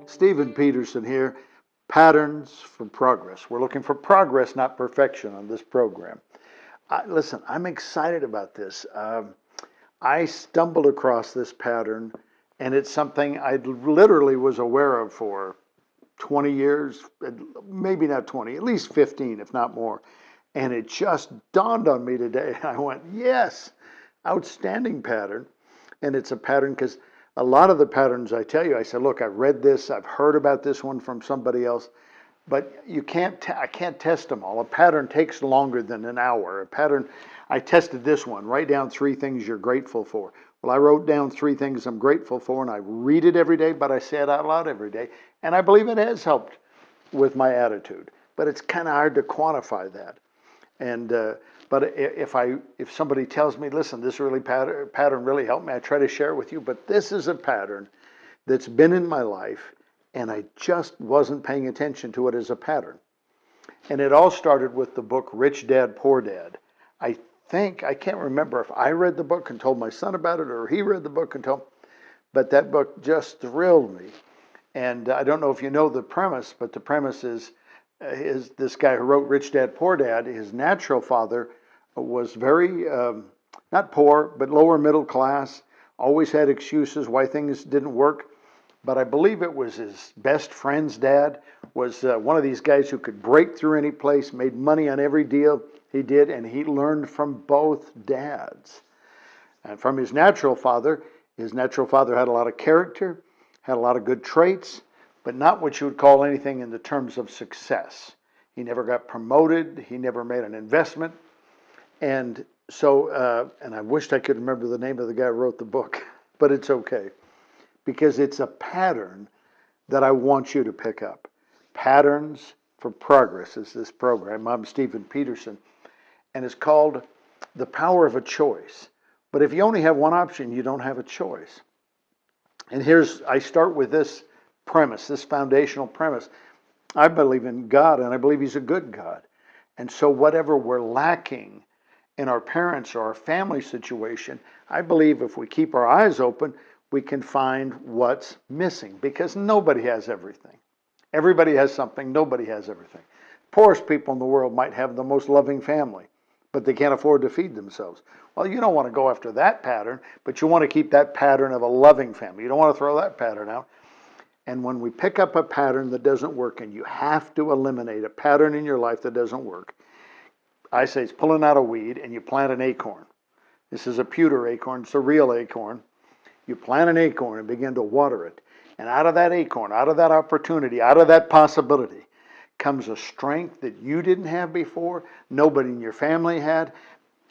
Stephen Peterson here. Patterns for progress. We're looking for progress, not perfection on this program. Listen, I'm excited about this. I stumbled across this pattern, and it's something I literally was aware of for 20 years, maybe not 20, at least 15, if not more. And it just dawned on me today. I went, yes, outstanding pattern. And it's a pattern because a lot of the patterns I tell you, I said, look, I've read this, I've heard about this one from somebody else, but I can't test them all. A pattern takes longer than an hour. A pattern, I tested this one. Write down 3 things you're grateful for. Well, I wrote down 3 things I'm grateful for, and I read it every day, but I say it out loud every day. And I believe it has helped with my attitude. But it's kind of hard to quantify that. And but if somebody tells me, listen, this really pattern really helped me, I try to share it with you. But this is a pattern that's been in my life, and I just wasn't paying attention to it as a pattern. And it all started with the book Rich Dad, Poor Dad. I can't remember if I read the book and told my son about it or he read the book and told, but that book just thrilled me. And I don't know if you know the premise, but the premise is this guy who wrote Rich Dad, Poor Dad, his natural father was very, not poor, but lower middle class, always had excuses why things didn't work. But I believe it was his best friend's dad, was one of these guys who could break through any place, made money on every deal he did, and he learned from both dads. And from his natural father had a lot of character, had a lot of good traits, but not what you would call anything in the terms of success. He never got promoted. He never made an investment. And so, and I wished I could remember the name of the guy who wrote the book, but it's okay. Because it's a pattern that I want you to pick up. Patterns for Progress is this program. I'm Stephen Peterson, and it's called The Power of a Choice. But if you only have one option, you don't have a choice. And I start with this premise, this foundational premise. I believe in God, and I believe He's a good God. And so whatever we're lacking in our parents or our family situation, I believe if we keep our eyes open, we can find what's missing, because nobody has everything. Everybody has something, nobody has everything. Poorest people in the world might have the most loving family, but they can't afford to feed themselves. Well, you don't want to go after that pattern, but you want to keep that pattern of a loving family. You don't want to throw that pattern out. And when we pick up a pattern that doesn't work, and you have to eliminate a pattern in your life that doesn't work, I say it's pulling out a weed and you plant an acorn. This is a pewter acorn, it's a real acorn. You plant an acorn and begin to water it. And out of that acorn, out of that opportunity, out of that possibility, comes a strength that you didn't have before, nobody in your family had,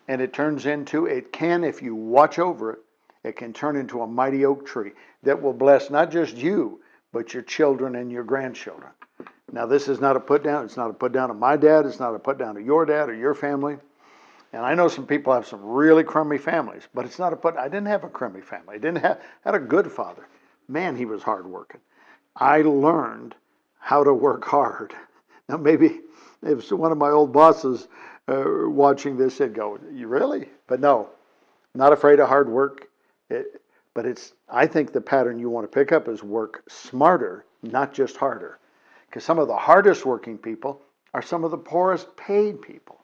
and it can, if you watch over it, it can turn into a mighty oak tree that will bless not just you, but your children and your grandchildren. Now, this is not a put down. It's not a put down of my dad. It's not a put down of your dad or your family. And I know some people have some really crummy families, but it's not I didn't have a crummy family. Had a good father. Man, he was hardworking. I learned how to work hard. Now, maybe if one of my old bosses watching this, they'd go, "You really?" But no, not afraid of hard work. I think the pattern you want to pick up is work smarter, not just harder. Because some of the hardest working people are some of the poorest paid people.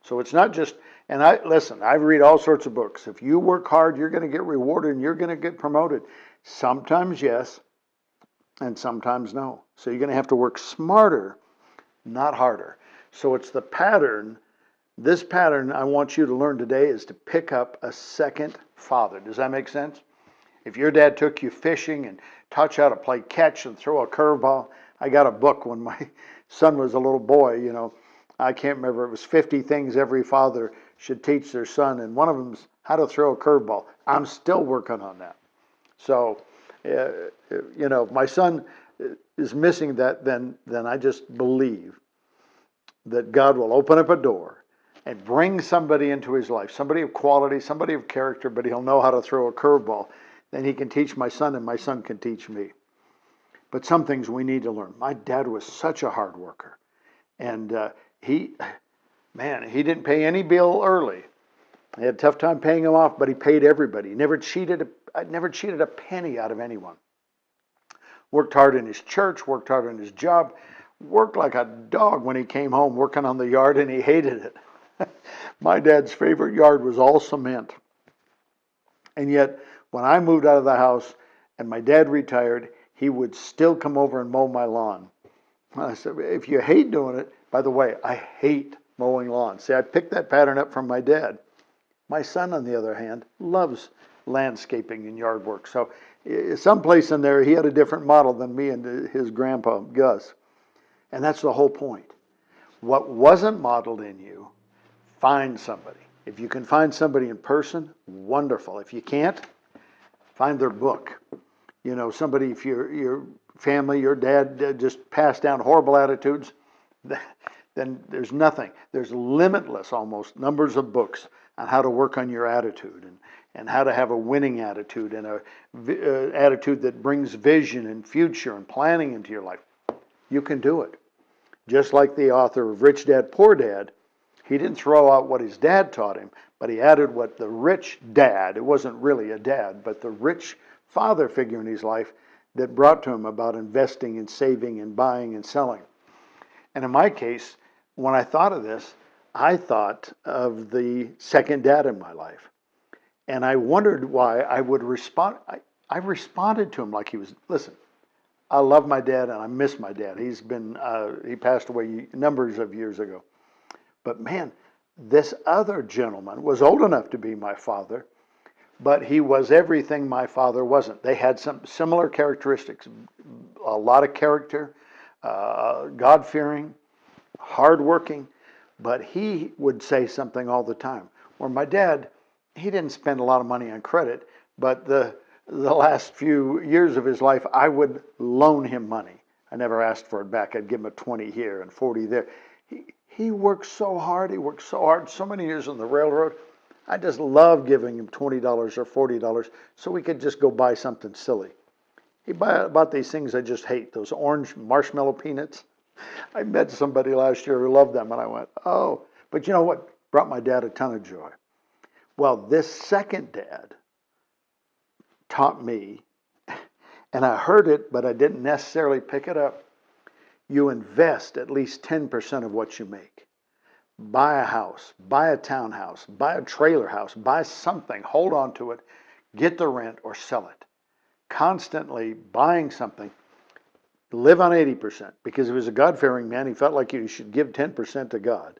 So it's not just, and I read all sorts of books. If you work hard, you're going to get rewarded and you're going to get promoted. Sometimes yes, and sometimes no. So you're going to have to work smarter, not harder. So it's the pattern. This pattern I want you to learn today is to pick up a second father. Does that make sense? If your dad took you fishing and taught you how to play catch and throw a curveball, I got a book when my son was a little boy, I can't remember, it was 50 things every father should teach their son, and one of them is how to throw a curveball. I'm still working on that. So, if my son is missing that, then I just believe that God will open up a door and bring somebody into his life, somebody of quality, somebody of character, but he'll know how to throw a curveball. Then he can teach my son, and my son can teach me. But some things we need to learn. My dad was such a hard worker. And he didn't pay any bill early. He had a tough time paying them off, but he paid everybody. He never cheated a penny out of anyone. Worked hard in his church, worked hard in his job, worked like a dog when he came home working on the yard, and he hated it. My dad's favorite yard was all cement. And yet, when I moved out of the house and my dad retired, he would still come over and mow my lawn. I said, if you hate doing it, by the way, I hate mowing lawns. See, I picked that pattern up from my dad. My son, on the other hand, loves landscaping and yard work. So someplace in there, he had a different model than me and his grandpa, Gus. And that's the whole point. What wasn't modeled in you, find somebody. If you can find somebody in person, wonderful. If you can't, find their book. You know, somebody, if your family, your dad just passed down horrible attitudes, then there's nothing. There's limitless, almost, numbers of books on how to work on your attitude and how to have a winning attitude and a attitude that brings vision and future and planning into your life. You can do it. Just like the author of Rich Dad, Poor Dad, he didn't throw out what his dad taught him, but he added what the rich dad, it wasn't really a dad, but the rich father figure in his life that brought to him about investing and saving and buying and selling. And in my case, when I thought of this, I thought of the second dad in my life. And I wondered why I would respond. I responded to him like he was, listen, I love my dad and I miss my dad. He passed away numbers of years ago. But man, this other gentleman was old enough to be my father, but he was everything my father wasn't. They had some similar characteristics, a lot of character, God-fearing, hardworking, but he would say something all the time. Where my dad, he didn't spend a lot of money on credit, but the last few years of his life, I would loan him money. I never asked for it back. I'd give him a 20 here and 40 there. He worked so hard. He worked so hard, so many years on the railroad. I just loved giving him $20 or $40 so we could just go buy something silly. He bought these things I just hate, those orange marshmallow peanuts. I met somebody last year who loved them, and I went, oh. But you know what brought my dad a ton of joy? Well, this second dad taught me, and I heard it, but I didn't necessarily pick it up. You invest at least 10% of what you make. Buy a house, buy a townhouse, buy a trailer house, buy something, hold on to it, get the rent or sell it. Constantly buying something, live on 80%, because if he was a God-fearing man, he felt like you should give 10% to God.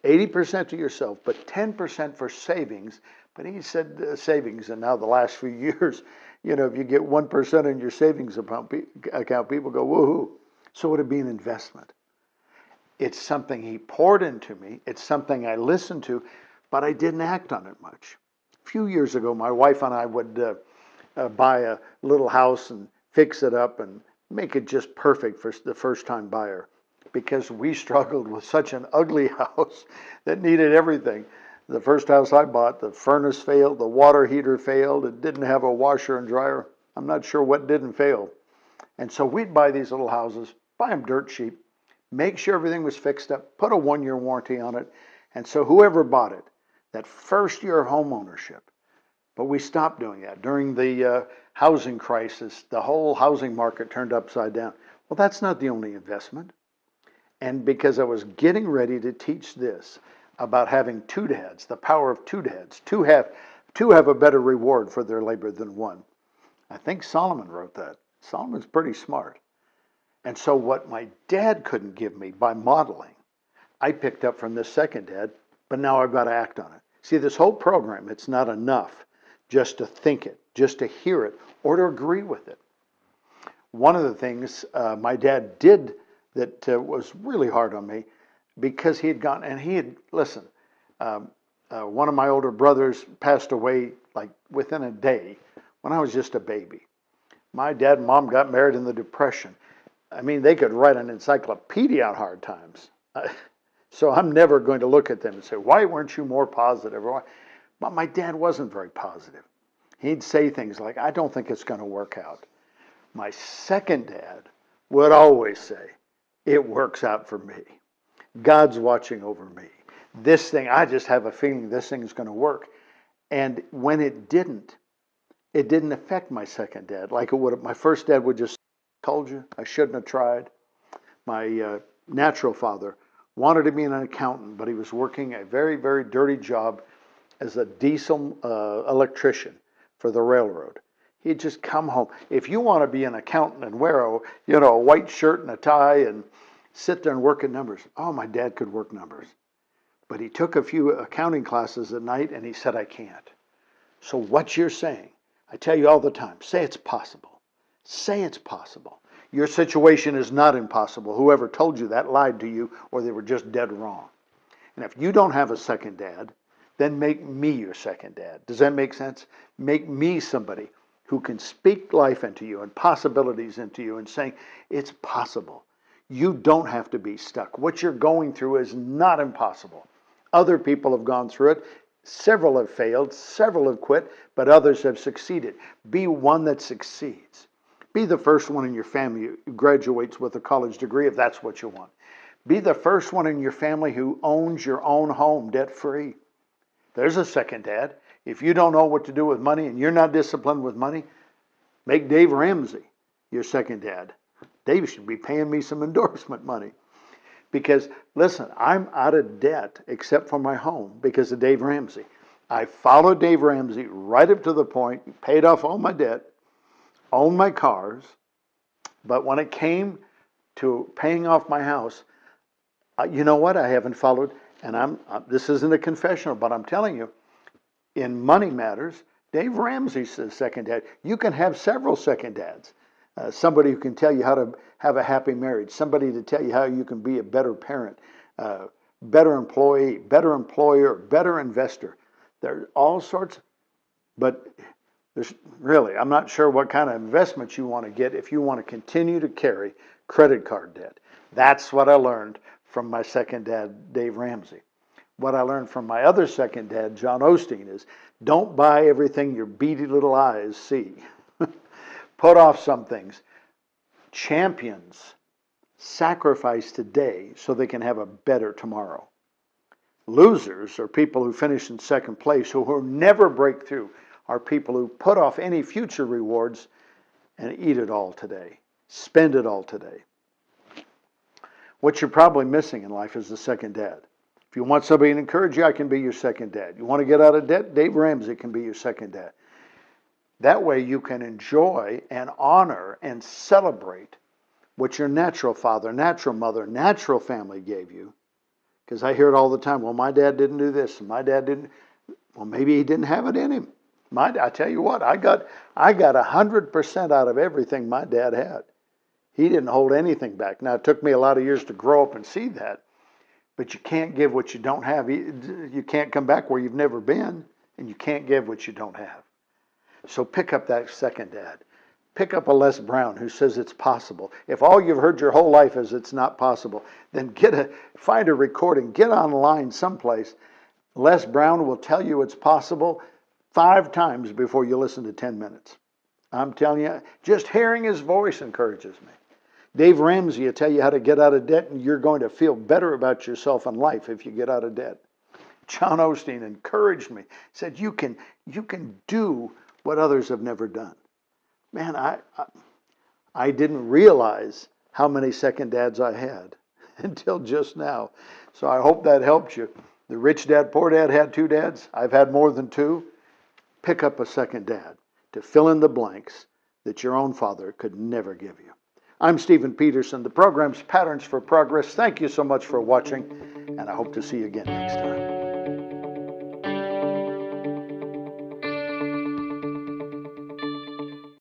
80% to yourself, but 10% for savings. But he said savings, and now the last few years, you know, if you get 1% in your savings account, people go, woohoo. So it would be an investment. It's something he poured into me. It's something I listened to, but I didn't act on it much. A few years ago, my wife and I would buy a little house and fix it up and make it just perfect for the first-time buyer, because we struggled with such an ugly house that needed everything. The first house I bought, the furnace failed, the water heater failed, it didn't have a washer and dryer. I'm not sure what didn't fail. And so we'd buy these little houses, buy them dirt cheap, make sure everything was fixed up, put a 1-year warranty on it. And so whoever bought it, that first year of home ownership, but we stopped doing that. During the housing crisis, the whole housing market turned upside down. Well, that's not the only investment. And because I was getting ready to teach this about having two dads, the power of two dads, two have a better reward for their labor than one. I think Solomon wrote that. Solomon's pretty smart. And so what my dad couldn't give me by modeling, I picked up from this second dad, but now I've got to act on it. See, this whole program, it's not enough just to think it, just to hear it, or to agree with it. One of the things my dad did that was really hard on me, because he had gone, and he had, listen, one of my older brothers passed away like within a day when I was just a baby. My dad and mom got married in the Depression. I mean, they could write an encyclopedia on hard times. So I'm never going to look at them and say, why weren't you more positive? But my dad wasn't very positive. He'd say things like, I don't think it's going to work out. My second dad would always say, it works out for me. God's watching over me. this thing, I just have a feeling this thing is going to work. And when it didn't affect my second dad like it would. My first dad would just, told you, I shouldn't have tried. My natural father wanted to be an accountant, but he was working a very, very dirty job as a diesel electrician for the railroad. He'd just come home. If you want to be an accountant and wear a white shirt and a tie and sit there and work at numbers, oh, my dad could work numbers. But he took a few accounting classes at night and he said, I can't. So what you're saying, I tell you all the time, say it's possible. Say it's possible. Your situation is not impossible. Whoever told you that lied to you, or they were just dead wrong. And if you don't have a second dad, then make me your second dad. Does that make sense? Make me somebody who can speak life into you and possibilities into you and saying, it's possible. You don't have to be stuck. What you're going through is not impossible. Other people have gone through it. Several have failed, several have quit, but others have succeeded. Be one that succeeds. Be the first one in your family who graduates with a college degree if that's what you want. Be the first one in your family who owns your own home debt-free. There's a second dad. If you don't know what to do with money and you're not disciplined with money, make Dave Ramsey your second dad. Dave should be paying me some endorsement money. Because, listen, I'm out of debt except for my home because of Dave Ramsey. I followed Dave Ramsey right up to the point, paid off all my debt, owned my cars, but when it came to paying off my house, you know what? I haven't followed, and this isn't a confessional, but I'm telling you, in money matters, Dave Ramsey's the second dad. You can have several second dads. Somebody who can tell you how to have a happy marriage, somebody to tell you how you can be a better parent, better employee, better employer, better investor. There's all sorts, but there's really, I'm not sure what kind of investment you want to get if you want to continue to carry credit card debt. That's what I learned from my second dad, Dave Ramsey. What I learned from my other second dad, John Osteen, is don't buy everything your beady little eyes see. Put off some things. Champions sacrifice today so they can have a better tomorrow. Losers are people who finish in second place, who will never break through, are people who put off any future rewards and eat it all today. Spend it all today. What you're probably missing in life is the second dad. If you want somebody to encourage you, I can be your second dad. You want to get out of debt? Dave Ramsey can be your second dad. That way you can enjoy and honor and celebrate what your natural father, natural mother, natural family gave you. Because I hear it all the time. Well, my dad didn't do this, and my dad didn't. Well, maybe he didn't have it in him. I tell you what, I got 100% out of everything my dad had. He didn't hold anything back. Now, it took me a lot of years to grow up and see that. But you can't give what you don't have. You can't come back where you've never been, and you can't give what you don't have. So pick up that second dad. Pick up a Les Brown who says it's possible. If all you've heard your whole life is it's not possible, then find a recording, get online someplace. Les Brown will tell you it's possible 5 times before you listen to 10 minutes. I'm telling you, just hearing his voice encourages me. Dave Ramsey will tell you how to get out of debt, and you're going to feel better about yourself in life if you get out of debt. John Osteen encouraged me, said you can do what others have never done. Man, I didn't realize how many second dads I had until just now. So I hope that helped you. The rich dad, poor dad had 2 dads. I've had more than 2. Pick up a second dad to fill in the blanks that your own father could never give you. I'm Stephen Peterson. The program's Patterns for Progress. Thank you so much for watching, and I hope to see you again next time.